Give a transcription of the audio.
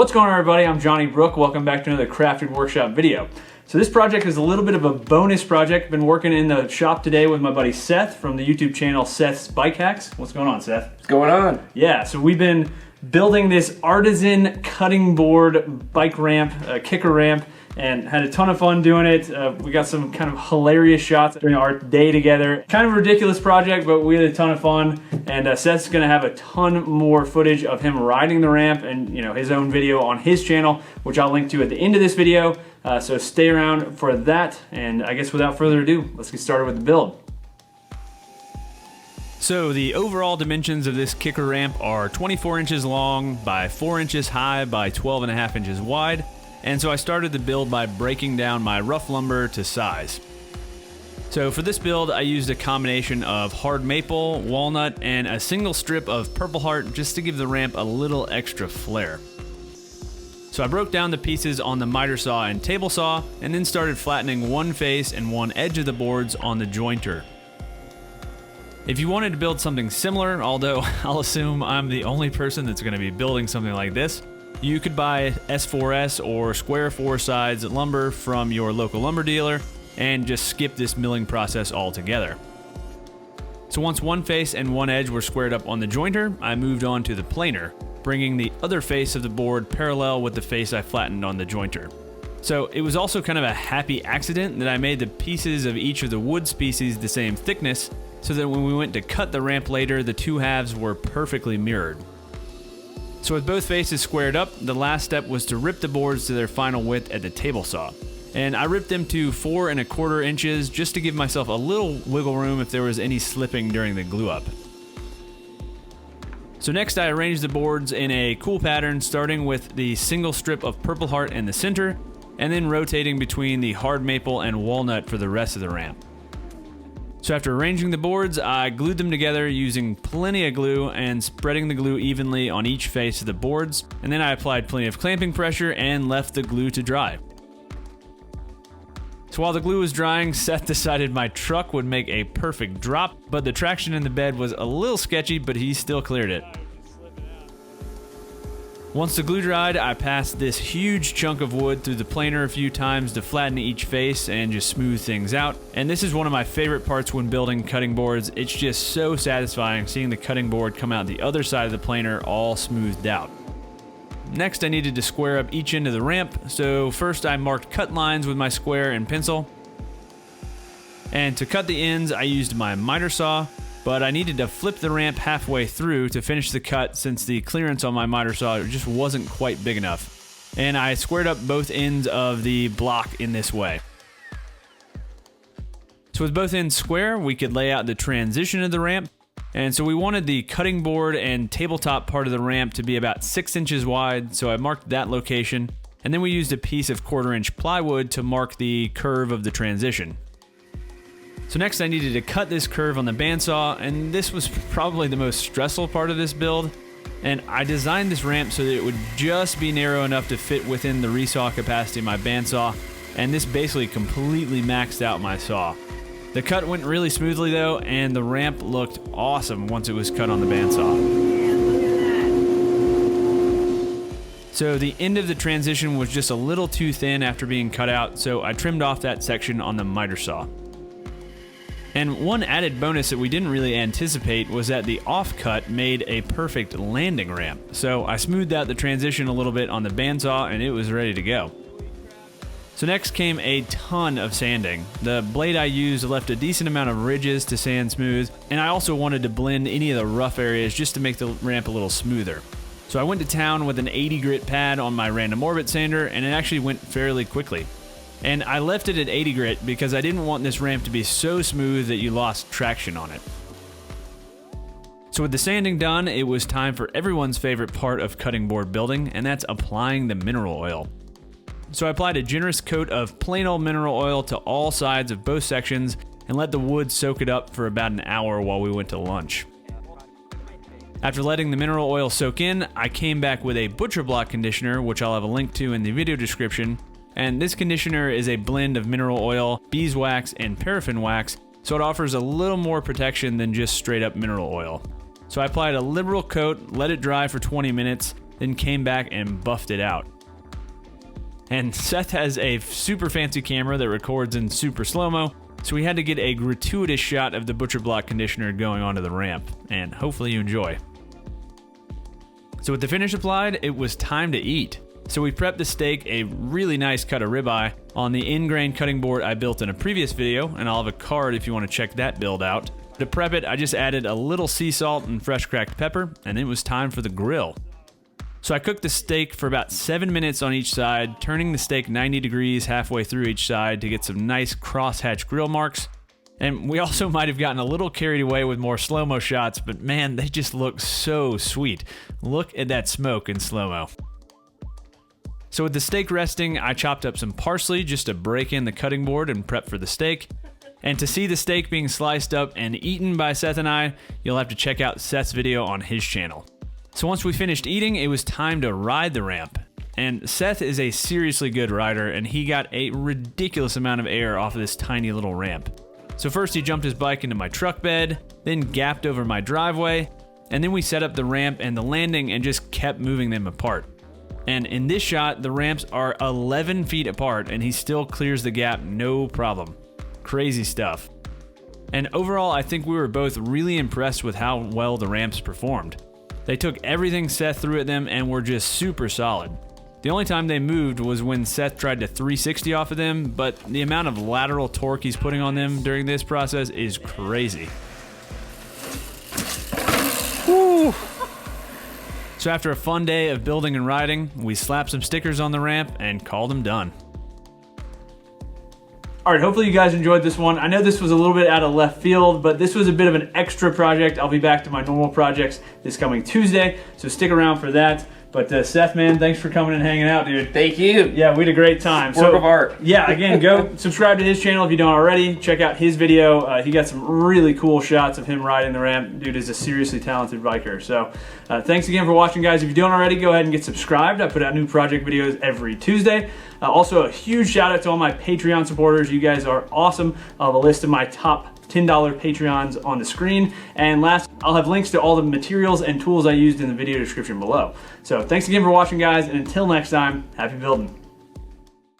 What's going on, everybody? I'm Johnny Brook. Welcome back to another Crafted Workshop video. So this project is a little bit of a bonus project. I've been working in the shop today with my buddy Seth from the YouTube channel Seth's Bike Hacks. What's going on, Seth? What's going on? Yeah, so we've been building this artisan cutting board bike ramp, kicker ramp, and had a ton of fun doing it. We got some kind of hilarious shots during our day together. Kind of a ridiculous project, but we had a ton of fun. And Seth's gonna have a ton more footage of him riding the ramp and his own video on his channel, which I'll link to at the end of this video. So stay around for that. And I guess without further ado, let's get started with the build. So the overall dimensions of this kicker ramp are 24 inches long by 4 inches high by 12.5 inches wide. And so I started the build by breaking down my rough lumber to size. So for this build, I used a combination of hard maple, walnut, and a single strip of Purpleheart just to give the ramp a little extra flair. So I broke down the pieces on the miter saw and table saw, and then started flattening one face and one edge of the boards on the jointer. If you wanted to build something similar, although I'll assume I'm the only person that's going to be building something like this, you could buy S4S or square 4 sides lumber from your local lumber dealer and just skip this milling process altogether. So once one face and one edge were squared up on the jointer, I moved on to the planer, bringing the other face of the board parallel with the face I flattened on the jointer. So it was also kind of a happy accident that I made the pieces of each of the wood species the same thickness, so that when we went to cut the ramp later, the two halves were perfectly mirrored. So with both faces squared up, the last step was to rip the boards to their final width at the table saw. And I ripped them to 4 1/4 inches just to give myself a little wiggle room if there was any slipping during the glue up. So next I arranged the boards in a cool pattern, starting with the single strip of Purpleheart in the center, and then rotating between the hard maple and walnut for the rest of the ramp. So after arranging the boards, I glued them together using plenty of glue and spreading the glue evenly on each face of the boards, and then I applied plenty of clamping pressure and left the glue to dry. So while the glue was drying, Seth decided my truck would make a perfect drop, but the traction in the bed was a little sketchy, but he still cleared it. Once the glue dried, I passed this huge chunk of wood through the planer a few times to flatten each face and just smooth things out. And this is one of my favorite parts when building cutting boards. It's just so satisfying seeing the cutting board come out the other side of the planer all smoothed out. Next, I needed to square up each end of the ramp. So first I marked cut lines with my square and pencil. And to cut the ends, I used my miter saw. But I needed to flip the ramp halfway through to finish the cut since the clearance on my miter saw just wasn't quite big enough. And I squared up both ends of the block in this way. So with both ends square, we could lay out the transition of the ramp. And so we wanted the cutting board and tabletop part of the ramp to be about 6 inches wide, so I marked that location. And then we used a piece of 1/4 inch plywood to mark the curve of the transition. So next I needed to cut this curve on the bandsaw, and this was probably the most stressful part of this build. And I designed this ramp so that it would just be narrow enough to fit within the resaw capacity of my bandsaw, and this basically completely maxed out my saw. The cut went really smoothly though, and the ramp looked awesome once it was cut on the bandsaw. So the end of the transition was just a little too thin after being cut out, so I trimmed off that section on the miter saw. And one added bonus that we didn't really anticipate was that the offcut made a perfect landing ramp. So I smoothed out the transition a little bit on the bandsaw and it was ready to go. So next came a ton of sanding. The blade I used left a decent amount of ridges to sand smooth, and I also wanted to blend any of the rough areas just to make the ramp a little smoother. So I went to town with an 80 grit pad on my random orbit sander, and it actually went fairly quickly. And I left it at 80 grit because I didn't want this ramp to be so smooth that you lost traction on it. So with the sanding done, it was time for everyone's favorite part of cutting board building, and that's applying the mineral oil. So I applied a generous coat of plain old mineral oil to all sides of both sections and let the wood soak it up for about an hour while we went to lunch. After letting the mineral oil soak in, I came back with a butcher block conditioner, which I'll have a link to in the video description. And this conditioner is a blend of mineral oil, beeswax, and paraffin wax, so it offers a little more protection than just straight up mineral oil. So I applied a liberal coat, let it dry for 20 minutes, then came back and buffed it out. And Seth has a super fancy camera that records in super slow-mo, so we had to get a gratuitous shot of the butcher block conditioner going onto the ramp, and hopefully you enjoy. So with the finish applied, it was time to eat. So we prepped the steak, a really nice cut of ribeye, on the in-grain cutting board I built in a previous video, and I'll have a card if you want to check that build out. To prep it, I just added a little sea salt and fresh cracked pepper, and it was time for the grill. So I cooked the steak for about 7 minutes on each side, turning the steak 90 degrees halfway through each side to get some nice crosshatch grill marks. And we also might have gotten a little carried away with more slow-mo shots, but man, they just look so sweet. Look at that smoke in slow-mo. So with the steak resting, I chopped up some parsley just to break in the cutting board and prep for the steak. And to see the steak being sliced up and eaten by Seth and I, you'll have to check out Seth's video on his channel. So once we finished eating, it was time to ride the ramp. And Seth is a seriously good rider, and he got a ridiculous amount of air off of this tiny little ramp. So first he jumped his bike into my truck bed, then gapped over my driveway, and then we set up the ramp and the landing and just kept moving them apart. And in this shot, the ramps are 11 feet apart and he still clears the gap no problem. Crazy stuff. And overall, I think we were both really impressed with how well the ramps performed. They took everything Seth threw at them and were just super solid. The only time they moved was when Seth tried to 360 off of them, but the amount of lateral torque he's putting on them during this process is crazy. Woo! So after a fun day of building and riding, we slapped some stickers on the ramp and called them done. All right, hopefully you guys enjoyed this one. I know this was a little bit out of left field, but this was a bit of an extra project. I'll be back to my normal projects this coming Tuesday, so stick around for that. But Seth, man, thanks for coming and hanging out, dude. Thank you. Yeah, we had a great time. Work of art. Yeah, again, go subscribe to his channel if you don't already. Check out his video. He got some really cool shots of him riding the ramp. Dude is a seriously talented biker. So thanks again for watching, guys. If you don't already, go ahead and get subscribed. I put out new project videos every Tuesday. Also, a huge shout out to all my Patreon supporters. You guys are awesome. I'll have a list of my top $10 Patreons on the screen. And last, I'll have links to all the materials and tools I used in the video description below. So thanks again for watching, guys, and until next time, happy building.